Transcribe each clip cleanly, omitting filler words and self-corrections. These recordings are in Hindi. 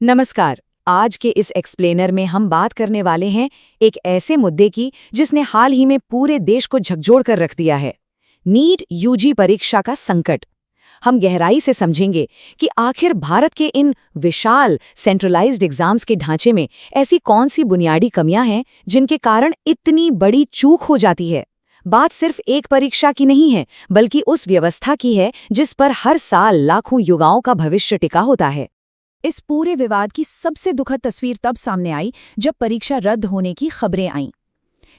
नमस्कार। आज के इस एक्सप्लेनर में हम बात करने वाले हैं एक ऐसे मुद्दे की जिसने हाल ही में पूरे देश को झकझोर कर रख दिया है। नीट यूजी परीक्षा का संकट। हम गहराई से समझेंगे कि आखिर भारत के इन विशाल सेंट्रलाइज्ड एग्जाम्स के ढांचे में ऐसी कौन सी बुनियादी कमियां हैं जिनके कारण इतनी बड़ी चूक हो जाती है। बात सिर्फ एक परीक्षा की नहीं है, बल्कि उस व्यवस्था की है जिस पर हर साल लाखों युवाओं का भविष्य टिका होता है। इस पूरे विवाद की सबसे दुखद तस्वीर तब सामने आई जब परीक्षा रद्द होने की खबरें आईं।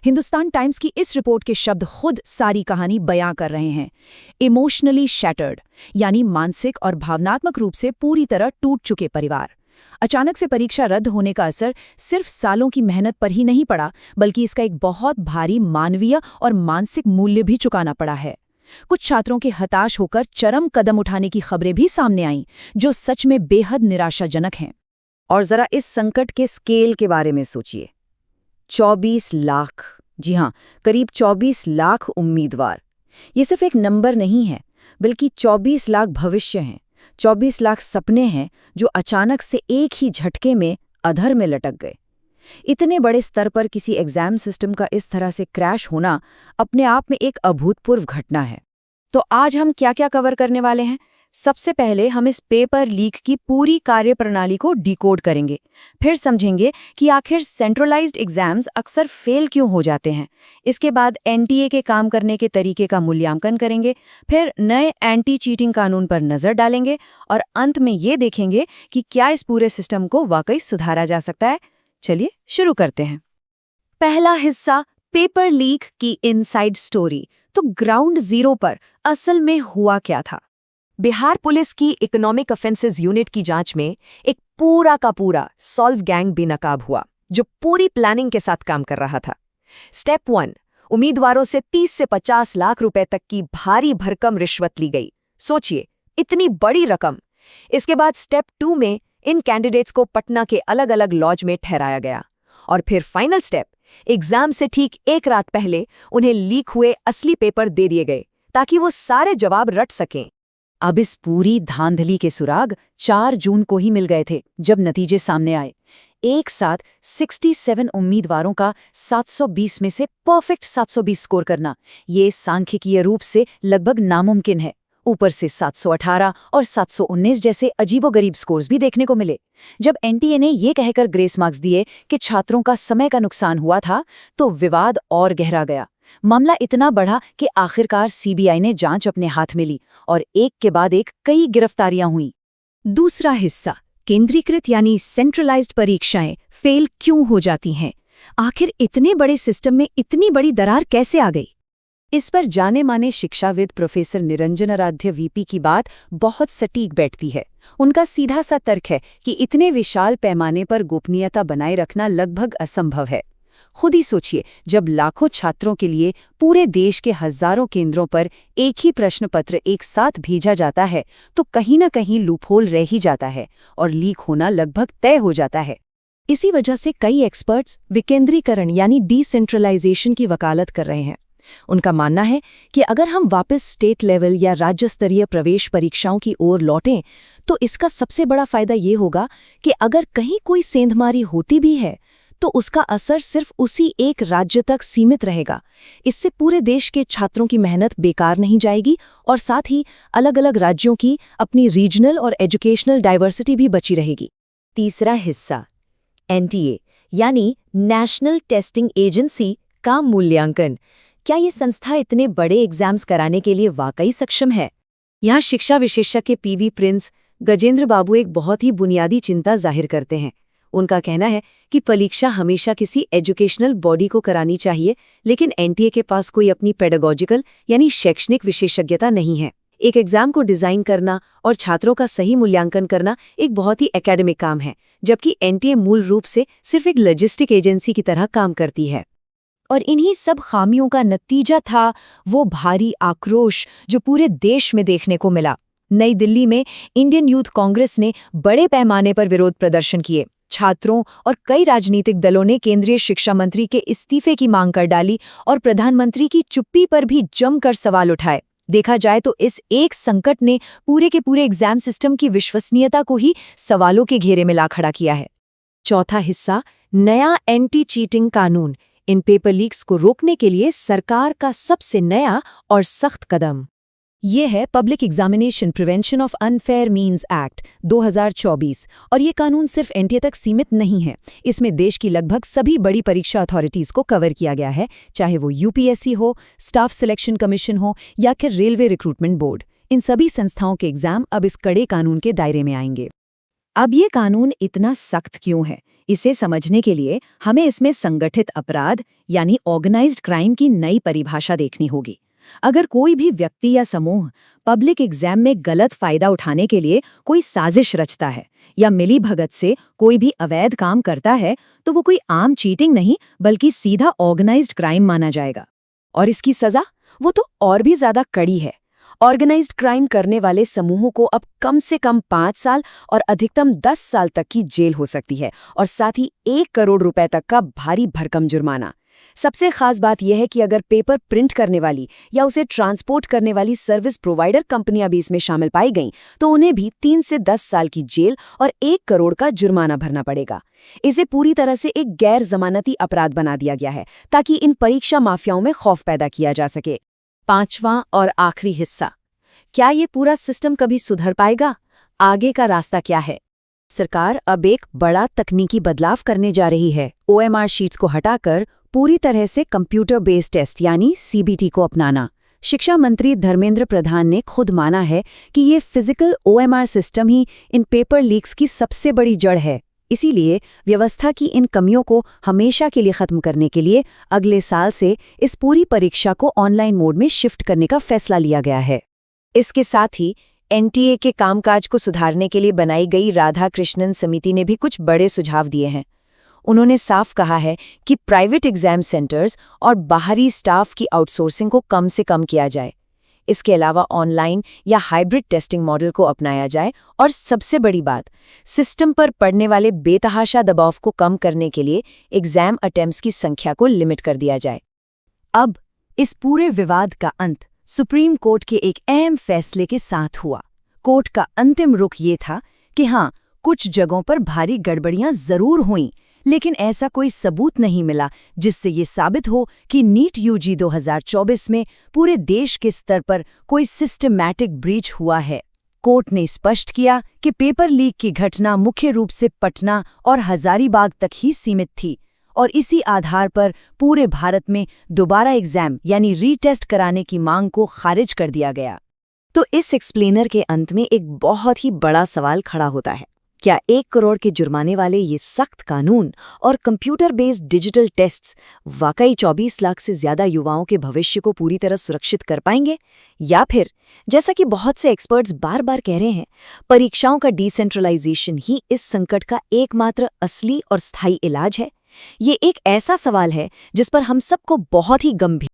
हिंदुस्तान टाइम्स की इस रिपोर्ट के शब्द खुद सारी कहानी बयां कर रहे हैं। इमोशनली शैटर्ड, यानी मानसिक और भावनात्मक रूप से पूरी तरह टूट चुके परिवार। अचानक से परीक्षा रद्द होने का असर सिर्फ सालों की मेहनत पर ही नहीं पड़ा, बल्कि इसका एक बहुत भारी मानवीय और मानसिक मूल्य भी चुकाना पड़ा है। कुछ छात्रों के हताश होकर चरम कदम उठाने की खबरें भी सामने आईं, जो सच में बेहद निराशाजनक हैं। और जरा इस संकट के स्केल के बारे में सोचिए। 24 लाख, जी हाँ, करीब 24 लाख उम्मीदवार। ये सिर्फ एक नंबर नहीं है, बल्कि 24 लाख भविष्य हैं। 24 लाख सपने हैं जो अचानक से एक ही झटके में अधर में लटक गए। इतने बड़े स्तर पर किसी एग्जाम सिस्टम का इस तरह से क्रैश होना अपने आप में एक अभूतपूर्व घटना है। तो आज हम क्या क्या कवर करने वाले हैं? सबसे पहले हम इस पेपर लीक की पूरी कार्यप्रणाली को डिकोड करेंगे। फिर समझेंगे कि आखिर सेंट्रलाइज्ड एग्जाम्स अक्सर फेल क्यों हो जाते हैं। इसके बाद एनटीए के काम करने के तरीके का मूल्यांकन करेंगे। फिर नए एंटी चीटिंग कानून पर नजर डालेंगे और अंत में ये देखेंगे कि क्या इस पूरे सिस्टम को वाकई सुधारा जा सकता है। चलिए शुरू करते हैं। पहला हिस्सा, पेपर लीक की इनसाइड स्टोरी। तो ग्राउंड जीरो पर असल में हुआ क्या था? बिहार पुलिस की इकोनॉमिक ऑफेंसेस यूनिट की जांच में एक पूरा का पूरा सॉल्व गैंग बेनकाब हुआ, जो पूरी प्लानिंग के साथ काम कर रहा था। स्टेप 1, उम्मीदवारों से 30 से 50 लाख रुपए तक की भारी भरकम रिश्वत ली गई। सोचिए, इतनी बड़ी रकम। इसके बाद स्टेप 2 में इन कैंडिडेट्स को पटना के अलग अलग लॉज में ठहराया गया। और फिर फाइनल स्टेप, एग्जाम से ठीक एक रात पहले उन्हें लीक हुए असली पेपर दे दिए गए ताकि वो सारे जवाब रट सकें। अब इस पूरी धांधली के सुराग 4 जून को ही मिल गए थे, जब नतीजे सामने आए। एक साथ 67 उम्मीदवारों का 720 में से परफेक्ट 720 स्कोर करना, ये सांख्यिकीय रूप से लगभग नामुमकिन है। ऊपर से 718 और 719 जैसे अजीबोगरीब स्कोर्स भी देखने को मिले। जब एनटीए ने ये कहकर ग्रेस मार्क्स दिए कि छात्रों का समय का नुकसान हुआ था, तो विवाद और गहरा गया। मामला इतना बढ़ा कि आखिरकार सीबीआई ने जांच अपने हाथ में ली और एक के बाद एक कई गिरफ्तारियां हुई। दूसरा हिस्सा, केंद्रीकृत यानी सेंट्रलाइज्ड परीक्षाएं फेल क्यों हो जाती हैं? आखिर इतने बड़े सिस्टम में इतनी बड़ी दरार कैसे आ गई? इस पर जाने माने शिक्षाविद प्रोफेसर निरंजन आराध्य वीपी की बात बहुत सटीक बैठती है। उनका सीधा सा तर्क है कि इतने विशाल पैमाने पर गोपनीयता बनाए रखना लगभग असंभव है। खुद ही सोचिए, जब लाखों छात्रों के लिए पूरे देश के हजारों केंद्रों पर एक ही प्रश्न पत्र एक साथ भेजा जाता है, तो कहीं न कहीं लूपहोल रह ही जाता है और लीक होना लगभग तय हो जाता है। इसी वजह से कई एक्सपर्ट्स विकेंद्रीकरण यानी डिसेंट्रलाइजेशन की वकालत कर रहे हैं। उनका मानना है कि अगर हम वापस स्टेट लेवल या राज्य स्तरीय प्रवेश परीक्षाओं की ओर लौटें, तो इसका सबसे बड़ा फायदा ये होगा कि अगर कहीं कोई सेंधमारी होती भी है, तो उसका असर सिर्फ उसी एक राज्य तक सीमित रहेगा। इससे पूरे देश के छात्रों की मेहनत बेकार नहीं जाएगी और साथ ही अलग अलग राज्यों की अपनी रीजनल और एजुकेशनल डाइवर्सिटी भी बची रहेगी। तीसरा हिस्सा, एनटीए यानी नेशनल टेस्टिंग एजेंसी का मूल्यांकन। क्या ये संस्था इतने बड़े एग्जाम्स कराने के लिए वाकई सक्षम है? यहाँ शिक्षा विशेषज्ञ पीवी प्रिंस गजेंद्र बाबू एक बहुत ही बुनियादी चिंता जाहिर करते हैं। उनका कहना है कि परीक्षा हमेशा किसी एजुकेशनल बॉडी को करानी चाहिए, लेकिन एनटीए के पास कोई अपनी पेडागोजिकल यानी शैक्षणिक विशेषज्ञता नहीं है। एक एग्जाम को डिजाइन करना और छात्रों का सही मूल्यांकन करना एक बहुत ही एकेडमिक काम है, जबकि एनटीए मूल रूप से सिर्फ एक लॉजिस्टिक एजेंसी की तरह काम करती है। और इन्हीं सब खामियों का नतीजा था वो भारी आक्रोश जो पूरे देश में देखने को मिला। नई दिल्ली में इंडियन यूथ कांग्रेस ने बड़े पैमाने पर विरोध प्रदर्शन किए। छात्रों और कई राजनीतिक दलों ने केंद्रीय शिक्षा मंत्री के इस्तीफे की मांग कर डाली और प्रधानमंत्री की चुप्पी पर भी जमकर सवाल उठाए। देखा जाए तो इस एक संकट ने पूरे के पूरे एग्जाम सिस्टम की विश्वसनीयता को ही सवालों के घेरे में ला खड़ा किया है। चौथा हिस्सा, नया एंटी चीटिंग कानून, इन पेपर लीक्स को रोकने के लिए सरकार का सबसे नया और सख्त कदम। ये है public examination prevention of unfair means act 2024, और ये कानून सिर्फ एनटीए तक सीमित नहीं है। इसमें देश की लगभग सभी बड़ी परीक्षा अथॉरिटीज़ को कवर किया गया है, चाहे वो यूपीएससी हो, स्टाफ सिलेक्शन कमीशन हो या फिर रेलवे रिक्रूटमेंट बोर्ड। इन सभी संस्थाओं के एग्जाम अब इस कड़े कानून के दायरे में आएंगे। अब ये कानून इतना सख्त क्यों है, इसे समझने के लिए हमें इसमें संगठित अपराध यानी ऑर्गेनाइज्ड क्राइम की नई परिभाषा देखनी होगी। अगर कोई भी व्यक्ति या समूह पब्लिक एग्जाम में गलत फायदा उठाने के लिए कोई साजिश रचता है या मिली भगत से कोई भी अवैध काम करता है, तो वो कोई आम चीटिंग नहीं बल्कि सीधा ऑर्गेनाइज्ड क्राइम माना जाएगा। और इसकी सजा वो तो और भी ज्यादा कड़ी है। ऑर्गेनाइज्ड क्राइम करने वाले समूहों को अब कम से कम 5 साल और अधिकतम 10 साल तक की जेल हो सकती है, और साथ ही 1 करोड़ रुपए तक का भारी भरकम जुर्माना। सबसे खास बात यह है कि अगर पेपर प्रिंट करने वाली या उसे ट्रांसपोर्ट करने वाली सर्विस प्रोवाइडर कंपनियां भी इसमें शामिल पाई गईं, तो उन्हें भी 3 से 10 साल की जेल और 1 करोड़ का जुर्माना भरना पड़ेगा। इसे पूरी तरह से एक गैर जमानती अपराध बना दिया गया है ताकि इन परीक्षा माफियाओं में खौफ पैदा किया जा सके। पांचवां और आखिरी हिस्सा, क्या ये पूरा सिस्टम कभी सुधर पाएगा? आगे का रास्ता क्या है? सरकार अब एक बड़ा तकनीकी बदलाव करने जा रही है। ओएमआर शीट्स को हटाकर पूरी तरह से कंप्यूटर बेस्ड टेस्ट यानी सीबीटी को अपनाना। शिक्षा मंत्री धर्मेंद्र प्रधान ने खुद माना है कि ये फिजिकल ओएमआर सिस्टम ही इन पेपर लीक्स की सबसे बड़ी जड़ है। इसीलिए व्यवस्था की इन कमियों को हमेशा के लिए खत्म करने के लिए अगले साल से इस पूरी परीक्षा को ऑनलाइन मोड में शिफ्ट करने का फैसला लिया गया है। इसके साथ ही एनटीए के कामकाज को सुधारने के लिए बनाई गई राधाकृष्णन समिति ने भी कुछ बड़े सुझाव दिए हैं। उन्होंने साफ कहा है कि प्राइवेट एग्जाम सेंटर्स और बाहरी स्टाफ की आउटसोर्सिंग को कम से कम किया जाए। इसके अलावा ऑनलाइन या हाइब्रिड टेस्टिंग मॉडल को अपनाया जाए, और सबसे बड़ी बात, सिस्टम पर पड़ने वाले बेतहाशा दबाव को कम करने के लिए एग्जाम अटेम्प्ट्स की संख्या को लिमिट कर दिया जाए। अब इस पूरे विवाद का अंत सुप्रीम कोर्ट के एक अहम फैसले के साथ हुआ। कोर्ट का अंतिम रुख ये था कि हाँ, कुछ जगहों पर भारी गड़बड़ियां जरूर हुईं, लेकिन ऐसा कोई सबूत नहीं मिला जिससे ये साबित हो कि नीट यूजी 2024 में पूरे देश के स्तर पर कोई सिस्टमैटिक ब्रीच हुआ है। कोर्ट ने स्पष्ट किया कि पेपर लीक की घटना मुख्य रूप से पटना और हजारीबाग तक ही सीमित थी, और इसी आधार पर पूरे भारत में दोबारा एग्जाम यानी रीटेस्ट कराने की मांग को खारिज कर दिया गया। तो इस एक्सप्लेनर के अंत में एक बहुत ही बड़ा सवाल खड़ा होता है, क्या 1 करोड़ के जुर्माने वाले ये सख्त कानून और कंप्यूटर बेस्ड डिजिटल टेस्ट्स वाकई 24 लाख से ज्यादा युवाओं के भविष्य को पूरी तरह सुरक्षित कर पाएंगे? या फिर जैसा कि बहुत से एक्सपर्ट्स बार बार कह रहे हैं, परीक्षाओं का डिसेंट्रलाइजेशन ही इस संकट का एकमात्र असली और स्थायी इलाज है? ये एक ऐसा सवाल है जिस पर हम सबको बहुत ही गंभीर